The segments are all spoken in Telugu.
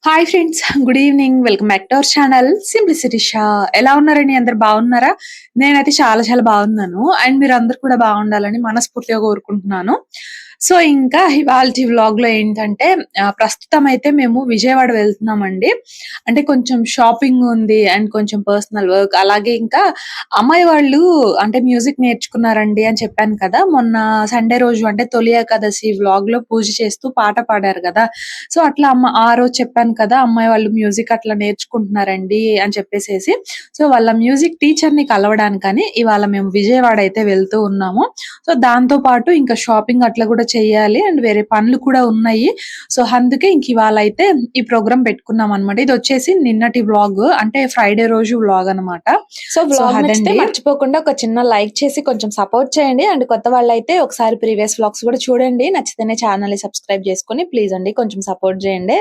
Hi friends. Good evening. Welcome back to our channel simplicity Shah. ఎలా ఉన్నారండి? అందరు బాగున్నారా? నేనైతే చాలా చాలా బాగున్నాను. అండ్ మీరందరూ కూడా బాగుండాలని మనస్ఫూర్తిగా కోరుకుంటున్నాను. సో, ఇంకా ఇవాల్టి వ్లాగ్‌లో ఏంటంటే ప్రస్తుతం అయితే మేము విజయవాడ వెళ్తున్నామండి. అంటే కొంచెం షాపింగ్ ఉంది అండ్ కొంచెం పర్సనల్ వర్క్. అలాగే ఇంకా అమ్మాయి వాళ్ళు అంటే మ్యూజిక్ నేర్చుకున్నారండి అని చెప్పాను కదా! మొన్న సండే రోజు అంటే తొలి ఏకాదశి వ్లాగ్‌లో పూజ చేస్తూ పాట పాడారు గదా! సో, అట్లా ఆ రోజు చెప్పాను కదా! అమ్మాయి వాళ్ళు మ్యూజిక్ అట్లా నేర్చుకుంటున్నారండి అని చెప్పేసేసి. సో, వాళ్ళ మ్యూజిక్ టీచర్‌ని కలవడానికని ఇవాళ మేము విజయవాడ అయితే వెళ్తూ ఉన్నాము. సో, దాంతో పాటు ఇంకా షాపింగ్ అట్లా గూడా చెయ్యాలి అండ్ వేరే పనులు కూడా ఉన్నాయి. సో, అందుకే ఇంక ఇవాళైతే ఈ ప్రోగ్రామ్ పెట్టుకున్నామనమాట. ఇదొచ్చేసి నిన్నటి వ్లాగ్ అంటే ఫ్రైడే రోజు వ్లాగ్ అనమాట. సో, వ్లాగ్ నచ్చితే అదండి. మర్చిపోకుండా ఒక చిన్న లైక్ చేసి కొంచెం సపోర్ట్ చేయండి. అండ్ కొత్త వాళ్ళైతే ఒకసారి ప్రీవియస్ వ్లాగ్స్ కూడా చూడండి. నచ్చితేనే ఛానల్‌ని సబ్స్క్రైబ్ చేసుకొని ప్లీజ్ అండి కొంచెం సపోర్ట్ చేయండి.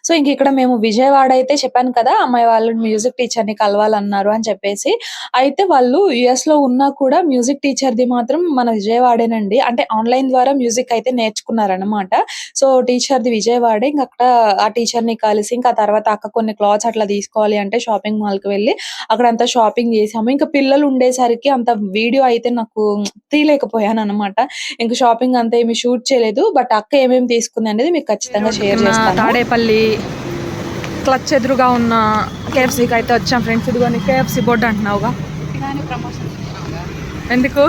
సో, ఇంక ఇక్కడ మేము విజయవాడ అయితే చెప్పాను కదా! అమ్మాయి వాళ్ళు మ్యూజిక్ టీచర్‌ని కలవాలన్నారు అని చెప్పేసి. అయితే వాళ్ళు యూఎస్‌లో ఉన్నా కూడా మ్యూజిక్ టీచర్‌ది మాత్రం మన విజయవాడేనండి. అంటే ఆన్‌లైన్ ద్వారా మ్యూజిక్ అయితే నేర్చుకున్నారనమాట. సో, టీచర్‌ది విజయవాడే. ఇంక అక్కడ ఆ టీచర్‌ని కలిసి ఇంకా తర్వాత అక్క కొన్ని క్లాత్స్ అట్లా తీసుకోవాలి అంటే షాపింగ్ మాల్‌కి వెళ్లి అక్కడంతా షాపింగ్ చేసాము. ఇంకా పిల్లలు ఉండేసరికి అంత వీడియో అయితే నాకు తీయలేకపోయాననమాట. ఇంక షాపింగ్ అంతా ఏమి షూట్ చేయలేదు. బట్ అక్క ఏమేమి తీసుకుందనేది మీకు ఖచ్చితంగా షేర్ ఉన్న చేస్తాను. తాడేపల్లి క్లచ్ ఎదురుగా ఉన్న కేఎఫ్సీకి అయితే వచ్చాం ఫ్రెండ్స్. ఇదిగోని కేఎఫ్సీ బోర్డు అంటున్నావుగా, ఎందుకు?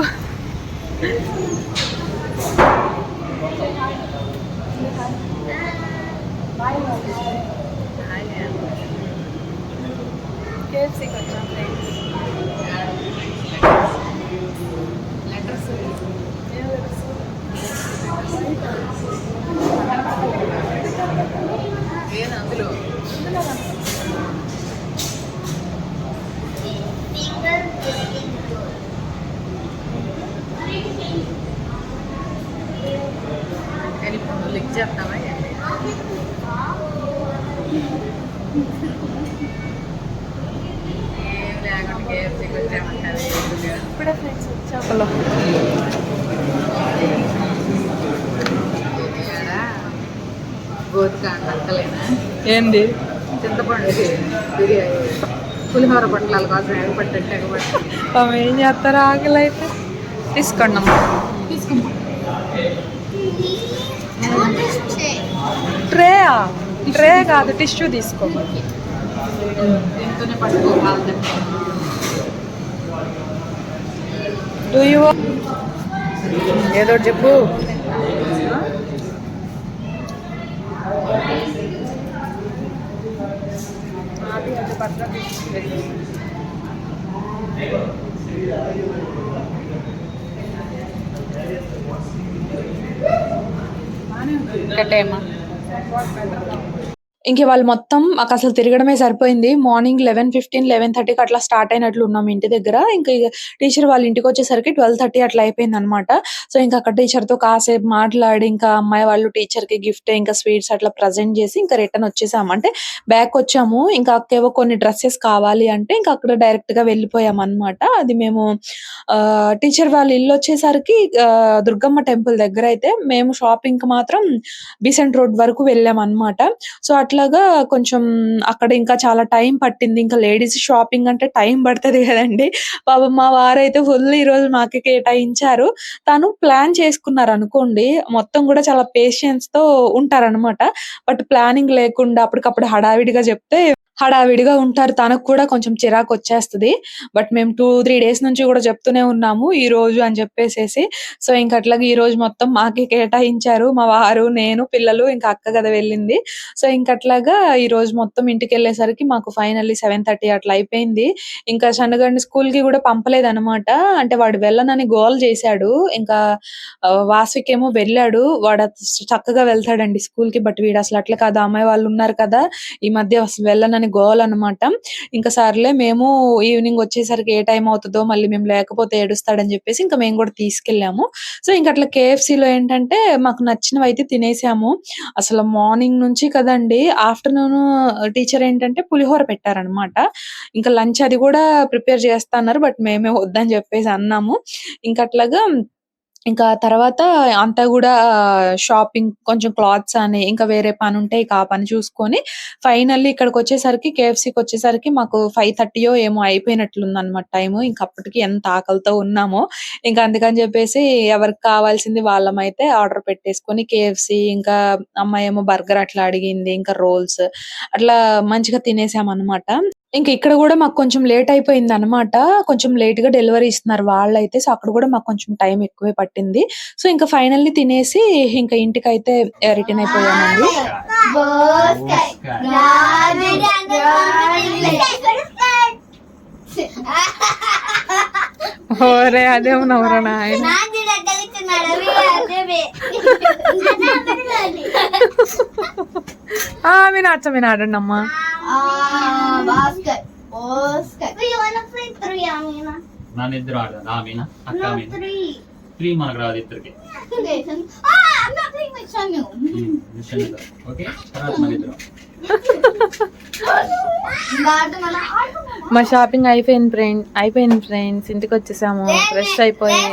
కేఎఫ్సీకి వచ్చాం ఫ్రెండ్స్. ఇప్పుడే ఫ్రెండ్స్ వచ్చాము. ఏంది చింతపండు బిర్యానీ పులిహోర పొట్లాల కోసం ఎగబట్టంటే ఆమె ఏం చేస్తారు? ఆకలి అయితే తీసుకోండి అమ్మ. ట్రే కాదు, టిష్యూ తీసుకో. దీంతోనే పట్టుకోవాలి. ఏదో చెప్పు. కట్టేయమ్మా. ఇంక వాళ్ళు మొత్తం మాకసలు తిరగడమే సరిపోయింది. మార్నింగ్ 11:15, 11:30కి అట్లా స్టార్ట్ అయినట్లు ఉన్నాం ఇంటి దగ్గర. ఇంకా టీచర్ వాళ్ళ ఇంటికొచ్చేసరికి 12:30 అట్లా అయిపోయిందనమాట. సో, ఇంక అక్కడ టీచర్‌తో కాసేపు మాట్లాడి, ఇంకా అమ్మాయి వాళ్ళు టీచర్‌కి గిఫ్ట్ ఇంకా స్వీట్స్ అట్లా ప్రెజెంట్ చేసి ఇంకా రిటర్న్ వచ్చేసాము. అంటే బ్యాక్‌కొచ్చాము. ఇంకా అక్కేవో కొన్ని డ్రెసెస్ కావాలి అంటే ఇంక అక్కడ డైరెక్ట్‌గా వెళ్ళిపోయామనమాట. అది మేము టీచర్ వాళ్ళ ఇల్లొచ్చేసరికి దుర్గమ్మ టెంపుల్ దగ్గరైతే మేము షాపింగ్‌కి మాత్రం బీసెంట్ రోడ్ వరకు వెళ్ళామనమాట. సో, అట్లాగా కొంచెం అక్కడ ఇంకా చాలా టైం పట్టింది. ఇంకా లేడీస్ షాపింగ్ అంటే టైం పడతది గదండీ! పాపం మా వారైతే ఫుల్ ఈరోజు మాకే కేటాయించారు. తను ప్లాన్ చేసుకున్నారనుకోండి. మొత్తం గూడా చాలా పేషెన్స్‌తో ఉంటారనమాట. బట్ ప్లానింగ్ లేకుండా అప్పటికప్పుడు హడావిడిగా జెప్తే హడావిడిగా ఉంటారు. తనకు కూడా కొంచెం చిరాకొచ్చేస్తది. బట్ మేము 2, 3 డేస్ నుంచి గూడా చెప్తూనే ఉన్నాము ఈరోజు అని జెప్పేసేసి. సో, ఇంక అట్లాగా ఈరోజు మొత్తం మాకే కేటాయించారు. మా వారు, నేను, పిల్లలు ఇంకా అక్క గదా వెళ్ళింది. సో, ఇంకట్లాగా ఈరోజు మొత్తం ఇంటికెళ్ళేసరికి మాకు ఫైనల్లీ 7:30 అట్లా అయిపోయింది. ఇంకా షన్నుగాడిని స్కూల్‌కి గూడా పంపలేదనమాట. అంటే వాడు వెళ్ళనని గోల జేశాడు. ఇంకా వాస్వికేమో వెళ్ళాడు. చక్కగా వెళ్తాడండి స్కూల్‌కి. బట్ వీడసలు అట్లా కాదు. అమ్మాయి వాళ్ళున్నారు కదా! ఈ మధ్య అసలు వెళ్ళనని గోలనమాట. ఇంక సర్లే మేము ఈవినింగ్ వచ్చేసరికి ఏ టైం అవుతదో మళ్ళీ మేము లేకపోతే ఏడుస్తాడని జెప్పేసి ఇంకా మేము గూడా తీసుకెళ్ళాము. సో, ఇంకట్లా కేఎఫ్‌సీలో ఏంటంటే మాకు నచ్చినవైతే తినేసాము. అసలు మార్నింగ్ నుంచి కదండీ! ఆఫ్టర్‌నూన్ టీచర్ ఏంటంటే పులిహోర పెట్టారనమాట. ఇంకా లంచ్ అది గూడా ప్రిపేర్ చేస్తా అన్నారు. బట్ మేమే వద్దని జెప్పేసి అన్నాము. ఇంకట్లాగా ఇంకా తర్వాత అంతా గూడా షాపింగ్ కొంచెం క్లాత్స్ అని, ఇంకా వేరే పనుంటే ఇక ఆ పని చూసుకొని ఫైనల్లీ ఇక్కడికొచ్చేసరికి కేఎఫ్‌సీకొచ్చేసరికి మాకు 5:30 ఏమో అయిపోయినట్లుందనమాట టైము. ఇంక అప్పటికి ఎంత ఆకలితో ఉన్నామో, ఇంక అందుకని జెప్పేసి ఎవరికి కావాల్సింది వాళ్ళమైతే ఆర్డర్ పెట్టేసుకొని కేఎఫ్‌సీ ఇంకా అమ్మాయేమో బర్గర్ అట్లా అడిగింది. ఇంకా రోల్స్ అట్లా మంచిగా తినేసామనమాట. ఇంక ఇక్కడ గూడా మాకు కొంచెం లేట్ అయిపోయిందనమాట. కొంచెం లేట్‌గా డెలివరీ ఇస్తున్నారు వాళ్ళైతే. సో, అక్కడ గూడా మాకు కొంచెం టైం ఎక్కువే పట్టింది. సో, ఇంక ఫైనల్లీ తినేసి ఇంక ఇంటికైతే రిటర్న్ అయిపోయామండి. ఓరే అదేమన్నవురా నాయన. మీరు ఆడండి అమ్మా. నానిద్దరు ఆడదా ఆమెనా అక్క ఆమెనా 3 మనకు రాదు ఇద్దరికి ఓకే తర్వాత మన ఇద్దరు మా షాపింగ్ అయిపోయింది ఫ్రెండ్స్. ఇంటికి వచ్చేసాము, ఫ్రెష్ అయిపోయి.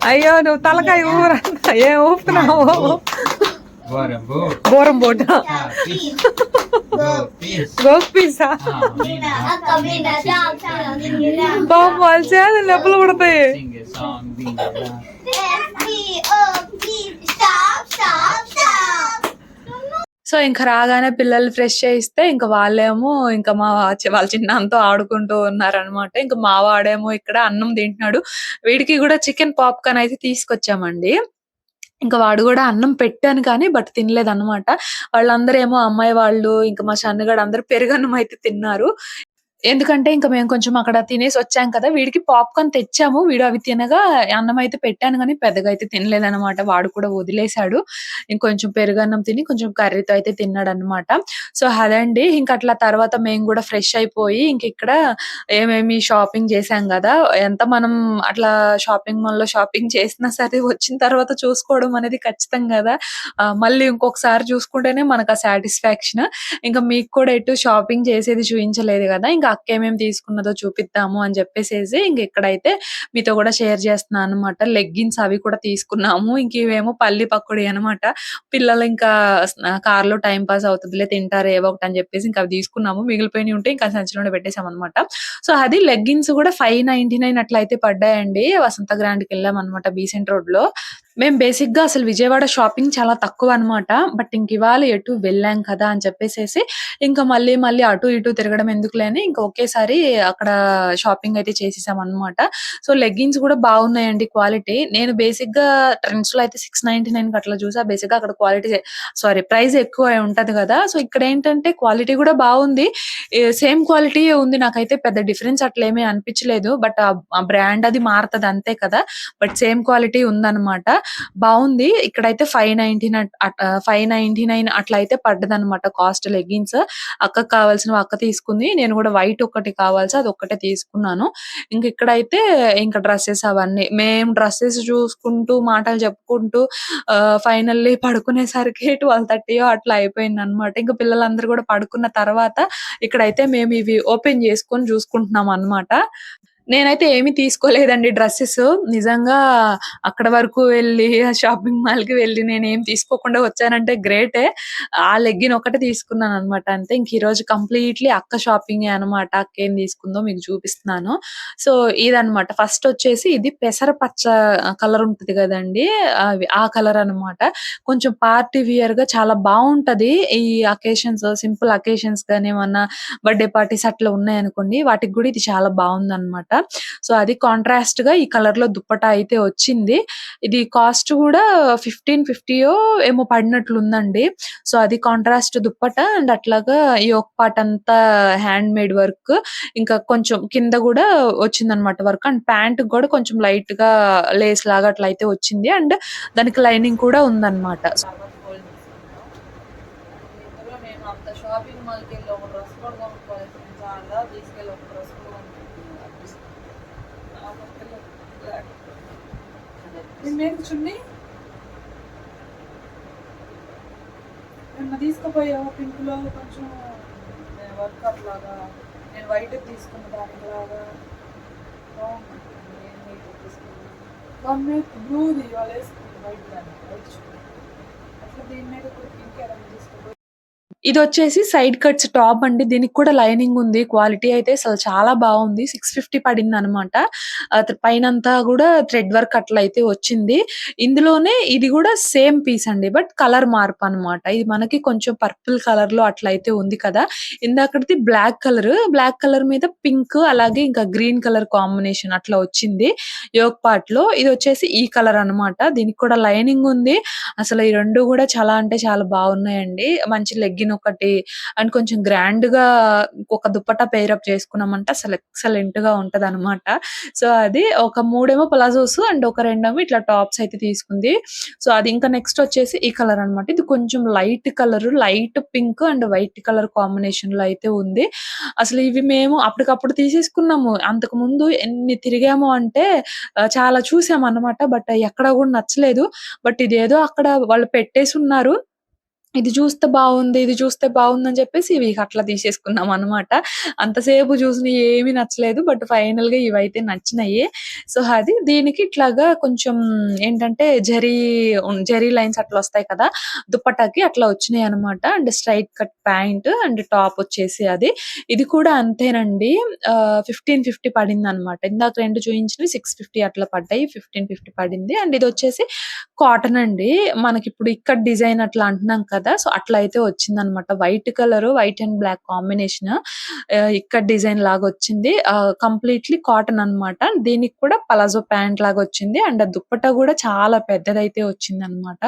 అయ్యో నువ్వు తలకాయ ఊర ఏం ఊపుతున్నావు? బోరం బోట గోపీసా బాబు వాళ్ళు చేయాలి నొప్పులు పడతాయి. సో, ఇంక రాగానే పిల్లలు ఫ్రెష్ చేయిస్తే ఇంక వాళ్ళేమో ఇంక వాళ్ళ చిన్నాన్నతో ఆడుకుంటూ ఉన్నారనమాట. ఇంక మా వాడేమో ఇక్కడ అన్నం తింటున్నాడు. వీడికి గూడా చికెన్ పాప్‌కార్న్ అయితే తీసుకొచ్చామండి. ఇంక వాడు గూడా అన్నం పెట్టాను కానీ తినలేదనమాట. వాళ్ళందరేమో అమ్మాయి వాళ్ళు, ఇంక మా షన్నుగాడు అందరూ పెరుగన్నం అయితే తిన్నారు. ఎందుకంటే ఇంక మేము కొంచెం అక్కడ తినేసొచ్చాం కదా! వీడికి పాప్‌కార్న్ తెచ్చాము. వీడు అవి తినగా అన్నమైతే పెట్టాను గానీ పెద్దగా అయితే తినలేదనమాట. వాడు కూడా వదిలేసాడు. ఇంకొంచెం పెరుగన్నం తిని కొంచెం కర్రీతో అయితే తిన్నాడనమాట. సో, అదండి. ఇంక అట్లా తర్వాత మేము గూడా ఫ్రెష్ అయిపోయి ఇంకిక్కడ ఏమేమి షాపింగ్ చేశాం గదా! ఎంత మనం అట్లా షాపింగ్ మాల్‌లో షాపింగ్ చేసినా సరే వచ్చిన తర్వాత చూసుకోవడం అనేది ఖచ్చితం గదా! మళ్ళీ ఇంకొకసారి చూసుకుంటేనే మనకు ఆ సాటిస్ఫాక్షన్. ఇంక మీకు కూడా ఎటు షాపింగ్ చేసేది చూయించలేదు గదా! ఇంక అక్క ఏమేమి తీసుకున్నదో చూపిద్దాము అని చెప్పేసేసి ఇంక ఇక్కడైతే మీతో కూడా షేర్ చేస్తున్నాను అనమాట. లెగ్గిన్స్ అవి కూడా తీసుకున్నాము. ఇంక ఇవేమో పల్లి పకోడీ అనమాట. పిల్లలు ఇంకా కార్‌లో టైమ్ పాస్ అవుతదిలే తింటారు ఏవో ఒకటి అని చెప్పేసి ఇంక అవి తీసుకున్నాము. మిగిలిపోయినయి ఉంటే ఇంకా సంచిలోనే పెట్టేసామనమాట. సో, అది లెగ్గిన్స్ కూడా 599 అట్లా అయితే పడ్డాయండి. వసంత గ్రాండ్‌కెళ్ళామనమాట బీసెంట్ రోడ్‌లో. మేము బేసిక్‌గా అసలు విజయవాడ షాపింగ్ చాలా తక్కువనమాట. బట్ ఇంకివాళ ఎటు వెళ్ళాం కదా! అని చెప్పేసేసి ఇంకా మళ్ళీ అటు ఇటు తిరగడం ఎందుకులే అని ఇంకా ఒకేసారి అక్కడ షాపింగ్ అయితే చేసేసామనమాట. సో, లెగ్గిన్స్ కూడా బాగున్నాయండి క్వాలిటీ. నేను బేసిక్‌గా ట్రెండ్స్‌లో అయితే 699కి అట్లా చూసా. బేసిక్‌గా అక్కడ ప్రైస్ ఎక్కువ ఉంటది గదా! సో, ఇక్కడేంటంటే క్వాలిటీ కూడా బావుంది. సేమ్ క్వాలిటీయే ఉంది. నాకైతే పెద్ద డిఫరెన్స్ అట్లేమీ అనిపించలేదు. బట్ ఆ బ్రాండ్ అది మారతది అంతే కదా! బట్ సేమ్ క్వాలిటీ ఉందనమాట. బావుంది. ఇక్కడైతే 599 అట్లా అయితే పడ్డదనమాట కాస్ట్ లెగ్గిన్స్. అక్కకి కావాల్సినవి అక్క తీసుకుంది. నేను గూడా వైట్ ఒకటి కావాల్సి అదొక్కటే తీసుకున్నాను. ఇక్కడైతే డ్రెసెస్ అవన్నీ. మేము డ్రెసెస్ చూసుకుంటూ, మాటలు చెప్పుకుంటూ ఫైనల్లీ పడుకునేసరికి 12:30 అట్లా అయిపోయిందనమాట. ఇంక పిల్లలందరూ గూడా పడుకున్న తర్వాత ఇక్కడైతే మేము ఇవి ఓపెన్ చేసుకొని చూసుకుంటున్నామనమాట. నేనైతే ఏమి తీసుకోలేదండి డ్రెసెస్. నిజంగా అక్కడ వరకు వెళ్లి, ఆ షాపింగ్ మాల్‌కి వెళ్లి నేనేం తీసుకోకుండా వచ్చానంటే గ్రేటే. ఆ లెగ్గిన్ ఒకటే తీసుకున్నాననమాట అంతే. ఇంక ఈరోజు కంప్లీట్‌లీ అక్క షాపింగే అనమాట. అక్కేం తీసుకుందో మీకు చూపిస్తున్నాను. సో, ఇదనమాట. ఫస్టొచ్చేసి ఇది పెసరపచ్చ కలర్ ఉంటది గదండీ! ఆ కలర్ అనమాట. కొంచెం పార్టీ వియర్‌గా చాలా బావుంటది. ఈ సింపుల్ అకేషన్స్ గాని, ఏమన్నా బర్త్‌డే పార్టీస్ అట్లా ఉన్నాయనుకోండి, వాటికి గూడా ఇది చాలా బావుందనమాట. సో, అది కాంట్రాస్ట్‌గా ఈ కలర్‌లో దుప్పట్టా అయితే వచ్చింది. ఇది కాస్ట్ గూడా 1550 ఏమో పడినట్లుందండి. సో, అది కాంట్రాస్ట్ దుప్పట్టా అండ్ అట్లాగా యోక్ పార్ట్ అంతా హ్యాండ్ మేడ్ వర్క్. ఇంకా కొంచెం కింద గూడా వచ్చిందనమాట వర్క్. అండ్ ప్యాంట్‌కి గూడా కొంచెం లైట్‌గా లేస్ లాగా అట్లా అయితే వచ్చింది. అండ్ దానికి లైనింగ్ కూడా ఉందనమాట. నేను అంత షాపింగ్ మాల్‌కెళ్ళి ఒక డ్రెస్ కూడా కొనుక్కోలేదు ఫ్రెండ్స్. అలా తీసుకెళ్ళి ఒక డ్రెస్ కూడా చున్నీ నిన్న తీసుకుపోయావు పింక్లో కొంచెం వర్క్ అట్లాగా. నేను వైట్ తీసుకున్న దానిలాగా బ్లూది వాళ్ళు వేసుకుంటారు వైట్ దాన్ని వైట్ అట్లా దీని మీద కూడా పింక్ ఎలా తీసుకో. ఇదొచ్చేసి సైడ్ కట్స్ టాప్ అండి. దీనికి కూడా లైనింగ్ ఉంది. క్వాలిటీ అయితే అసలు చాలా బాగుంది. 650 పడిందనమాట. పైనంతా గూడా థ్రెడ్ వర్క్ అట్లా అయితే వచ్చింది. ఇందులోనే ఇది గూడా సేమ్ పీస్ అండి. బట్ కలర్ మార్పనమాట. ఇది మనకి కొంచెం పర్పుల్ కలర్‌లో అట్లా అయితే ఉంది కదా! ఇందాకటిది బ్లాక్ కలర్. బ్లాక్ కలర్ మీద పింక్ అలాగే ఇంకా గ్రీన్ కలర్ కాంబినేషన్ అట్లా వచ్చింది. యోక్ పార్ట్‌లో. ఇదొచ్చేసి ఈ కలర్ అనమాట. దీనికి కూడా లైనింగ్ ఉంది. అసలు ఈ 2 గూడా చాలా అంటే చాలా బాగున్నాయండి. మంచి లెగ్గిన్ ఒకటి అండ్ కొంచెం గ్రాండ్‌గా ఒక దుపట్టా పెయిర్ అప్ చేసుకున్నామంటే అసలు ఎక్సలెంట్‌గా ఉంటదనమాట. సో, అది ఒక 3 ఏమో ప్లాజోస్ అండ్ ఒక 2 ఏమో ఇట్లా టాప్స్ అయితే తీసుకుంది. సో, అది ఇంకా నెక్స్ట్ వచ్చేసి ఈ కలర్ అనమాట. ఇది కొంచెం light colour, light pink and white colour కాంబినేషన్‌లో అయితే ఉంది. అసలు ఇవి మేము అప్పటికప్పుడు తీసేసుకున్నాము. అంతకుముందు ఎన్ని తిరిగాము అంటే చాలా చూసామన్నమాట. బట్ ఎక్కడ కూడా నచ్చలేదు. బట్ ఇదేదో అక్కడ వాళ్ళు పెట్టేసున్నారు. ఇది చూస్తే బావుంది, ఇది చూస్తే బావుందని చెప్పేసి ఇవి అట్లా తీసేసుకున్నామనమాట. అంతసేపు చూసినయి ఏమి నచ్చలేదు. బట్ ఫైనల్‌గా ఇవైతే నచ్చినాయి. సో, అది దీనికి ఇట్లాగా కొంచెం ఏంటంటే జరీ లైన్స్ అట్లా వస్తాయి కదా! దుపట్టాకి అట్లా వచ్చినాయనమాట. And straight cut pant and top వచ్చేసి అది. ఇది కూడా అంతేనండి. 1550 పడిందనమాట. ఇందాక 2 చూయించినవి 650 అట్లా పడ్డాయి. 1550 పడింది. అండ్ ఇదొచ్చేసి కాటన్ అండి. మనకిప్పుడు ఇక్కత్ డిజైన్ అట్లా అంటున్నాం కదా! సో, అట్లా అయితే వచ్చిందనమాట. White colour, white and black combination ikat design లాగొచ్చింది. కంప్లీట్‌లీ కాటన్ అనమాట. దీనికి కూడా పలాజో ప్యాంట్ లాగొచ్చింది. అండ్ ఆ దుప్పట్టా గూడా చాలా పెద్దదైతే వచ్చిందనమాట.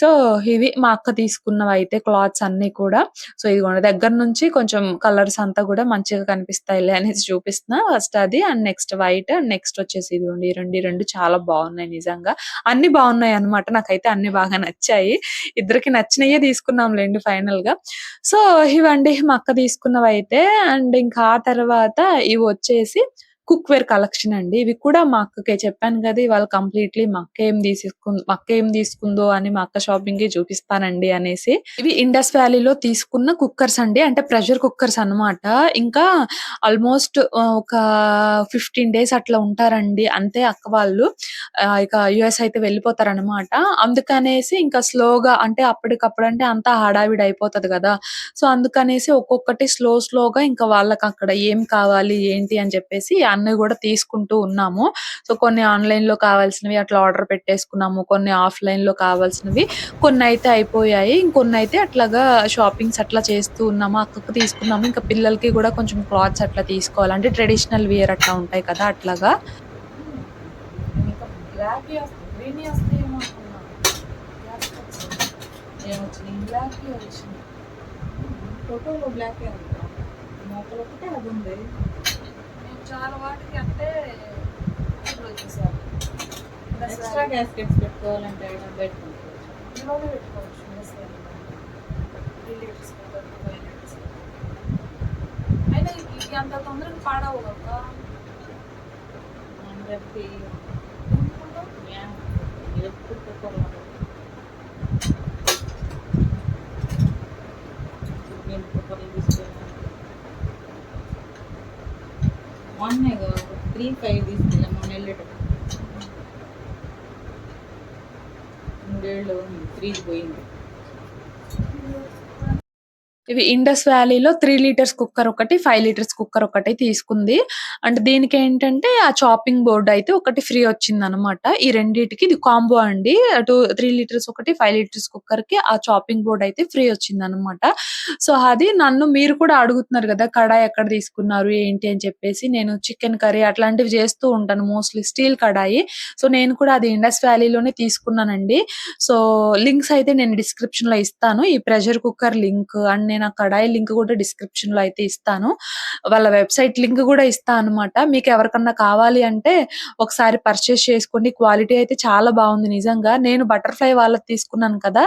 సో, ఇవి మా అక్క తీసుకున్నవైతే క్లాత్స్ అన్నీ కూడా. సో, ఇదిగోండి దగ్గర నుంచి కొంచెం కలర్స్ అంతా గూడా మంచిగా కనిపిస్తాయిలే అనేసి చూపిస్తున్నా. ఫస్ట్ అది and next white and next వచ్చేసి ఇదిగోండి ఈ 2 చాలా బాగున్నాయి నిజంగా. అన్నీ బాగున్నాయన్నమాట. నాకైతే అన్నీ బాగా నచ్చాయి. ఇద్దరికి నచ్చినయే తీసుకున్నాంలెండి ఫైనల్‌గా. సో, ఇవండి మా అక్క తీసుకున్నవైతే. అండ్ ఇంకా ఆ తర్వాత ఇవొచ్చేసి కుక్‌వేర్ కలెక్షన్ అండి. ఇవి కూడా మా అక్కకే చెప్పాను గదా! ఇవాళ కంప్లీట్‌లీ మా అక్క ఏం తీసుకుందో అని మా అక్క షాపింగే చూపిస్తానండి అనేసి. ఇవి ఇండస్ వ్యాలీలో తీసుకున్న కుక్కర్స్ అండి. అంటే ప్రెషర్ కుక్కర్స్ అన్నమాట. ఇంకా ఆల్‌మోస్ట్ ఒక 15 డేస్ అట్లా ఉంటారండి. అంతే అక్క వాళ్ళు. ఇక యూఎస్ అయితే వెళ్ళిపోతారనమాట. అందుకనేసి ఇంకా స్లోగా అంటే అప్పటికప్పుడు అంటే అంతా హడావిడి అయిపోతది గదా! సో, అందుకనేసి ఒక్కొక్కటి స్లోగా ఇంకా వాళ్ళకక్కడ ఏం కావాలి, ఏంటి అని చెప్పేసి అన్నీ గూడా తీసుకుంటూ ఉన్నాము. సో, కొన్ని ఆన్‌లైన్‌లో కావాల్సినవి అట్లా ఆర్డర్ పెట్టేసుకున్నాము. కొన్ని ఆఫ్‌లైన్‌లో కావాల్సినవి కొన్నయితే అయిపోయాయి. ఇంకొన్నయితే అట్లాగా షాపింగ్స్ అట్లా చేస్తూ ఉన్నాము. అక్కకి తీసుకున్నాము. ఇంకా పిల్లలకి గూడా కొంచెం క్లాత్స్ అట్లా తీసుకోవాలి. అంటే ట్రెడిషనల్ వియర్ అట్లా ఉంటాయి కదా! అట్లాగా. బ్లాక్‌వి గ్రీన్‌వి వస్తాయేమో అనుకున్నా. ఏమొచ్చినాయి? బ్లాక్‌వి వచ్చినాయి. ఫోటోలో బ్లాకే ఉంది. లోపల ఒకటే అది ఉంది. నేను చాలా వాటికి అంటే వచ్చేసాను. ఎక్స్ట్రా గ్యాస్కెట్స్ పెట్టుకోవాలంటే పెట్టుకుంటారు. ఇందులోనే పెట్టుకోవచ్చు. 3 లీటర్స్ 5 లీటర్స్. అయినా ఇవి అంత తొందరగా పాడవు కదా. అందరికి ఎప్పుడు మొన్నే 3-5 తీసుకెళ్ళాం. మొన్న వెళ్ళేటప్పుడు 3 ఏళ్ళు 3 పోయింది. ఇవి ఇండస్ వ్యాలీలో 3 లీటర్స్ కుక్కర్ ఒకటి, 5 లీటర్స్ కుక్కర్ ఒకటి తీసుకుంది. అండ్ దీనికేంటంటే ఆ చాపింగ్ బోర్డ్ అయితే ఒకటి ఫ్రీ వచ్చిందనమాట. ఈ రెండిటికి ఇది కాంబో అండి. 3 లీటర్స్ ఒకటి, 5 లీటర్స్ కుక్కర్‌కి ఆ చాపింగ్ బోర్డ్ అయితే ఫ్రీ వచ్చిందనమాట. సో, అది నన్ను మీరు కూడా అడుగుతున్నారు గదా! కడాయి ఎక్కడ తీసుకున్నారు? ఏంటి అని చెప్పేసి. నేను చికెన్ కర్రీ అట్లాంటివి చేస్తూ ఉంటాను మోస్ట్‌లీ స్టీల్ కడాయి. సో, నేను కూడా అది ఇండస్ వ్యాలీలోనే తీసుకున్నానండి. సో, లింక్స్ అయితే నేను డిస్క్రిప్షన్‌లో ఇస్తాను. ఈ ప్రెషర్ కుక్కర్ లింక్ అండ్ నేను ఆ కడాయి లింక్ కూడా డిస్క్రిప్షన్‌లో అయితే ఇస్తాను. వాళ్ళ వెబ్‌సైట్ లింక్ కూడా ఇస్తా అనమాట. మీకు ఎవరికన్నా కావాలి అంటే ఒకసారి పర్చేస్ చేసుకోండి. క్వాలిటీ అయితే చాలా బావుంది నిజంగా. నేను బటర్‌ఫ్లై వాళ్ళది తీసుకున్నాను కదా!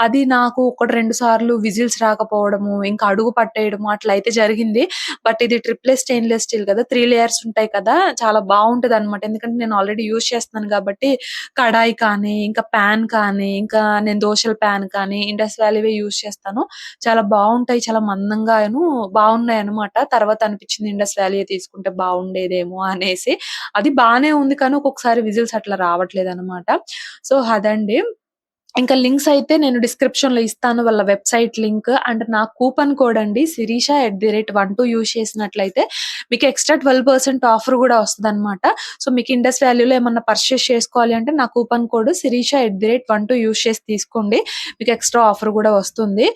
అది నాకు ఒకటి 2 సార్లు విజిల్స్ రాకపోవడము, ఇంకా అడుగు పట్టేయడము అట్లా అయితే జరిగింది. బట్ ఇది ట్రిపుల్ స్టెయిన్‌లెస్ స్టీల్ కదా! 3 లేయర్స్ ఉంటాయి కదా! చాలా బావుంటదనమాట. ఎందుకంటే నేను ఆల్రెడీ యూజ్ చేస్తున్నాను కాబట్టి కడాయి కానీ, ఇంకా పాన్ కానీ, ఇంకా నేను దోసల పాన్ కానీ ఇండస్ వ్యాలీవే యూజ్ చేస్తాను. చాలా బాగుంటాయి, చాలా మందంగాను బాగున్నాయి అనమాట. తర్వాత అనిపించింది ఇండస్ వ్యాలీ తీసుకుంటే బాగుండేదేమో అనేసి. అది బానే ఉంది కానీ ఒక్కొక్కసారి విజిల్స్ అట్లా రావట్లేదు అనమాట. సో అదండి. ఇంకా లింక్స్ అయితే నేను డిస్క్రిప్షన్ లో ఇస్తాను, వాళ్ళ వెబ్సైట్ లింక్ అండ్ నా కూపన్ కోడ్ అండి Sirisha@12 యూజ్ చేసినట్లయితే మీకు ఎక్స్ట్రా 12% ఆఫర్ కూడా వస్తుంది అనమాట. సో మీకు ఇండస్ వాల్యూలో ఏమన్నా పర్చేస్ చేసుకోవాలి అంటే నా కూపన్ కోడ్ Sirisha@12 యూజ్ చేసి తీసుకోండి, మీకు ఎక్స్ట్రా ఆఫర్ కూడా వస్తుంది.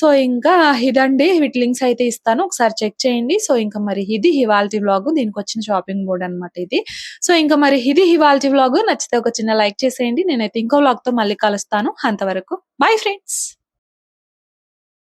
సో ఇంకా ఇదండి, వీటి లింక్స్ అయితే ఇస్తాను, ఒకసారి చెక్ చేయండి. సో ఇంకా మరి ఇది ఇవాల్టి వ్లాగ్, దీనికి వచ్చిన షాపింగ్ బోర్డ్ అనమాట ఇది. సో ఇంకా మరి ఇది ఇవాల్టి వ్లాగ్, నచ్చితే ఒక చిన్న లైక్ చేసేయండి. నేనైతే ఇంకో వ్లాగ్ తో మళ్ళీ కలుస్తాను. అంతవరకు బై ఫ్రెండ్స్.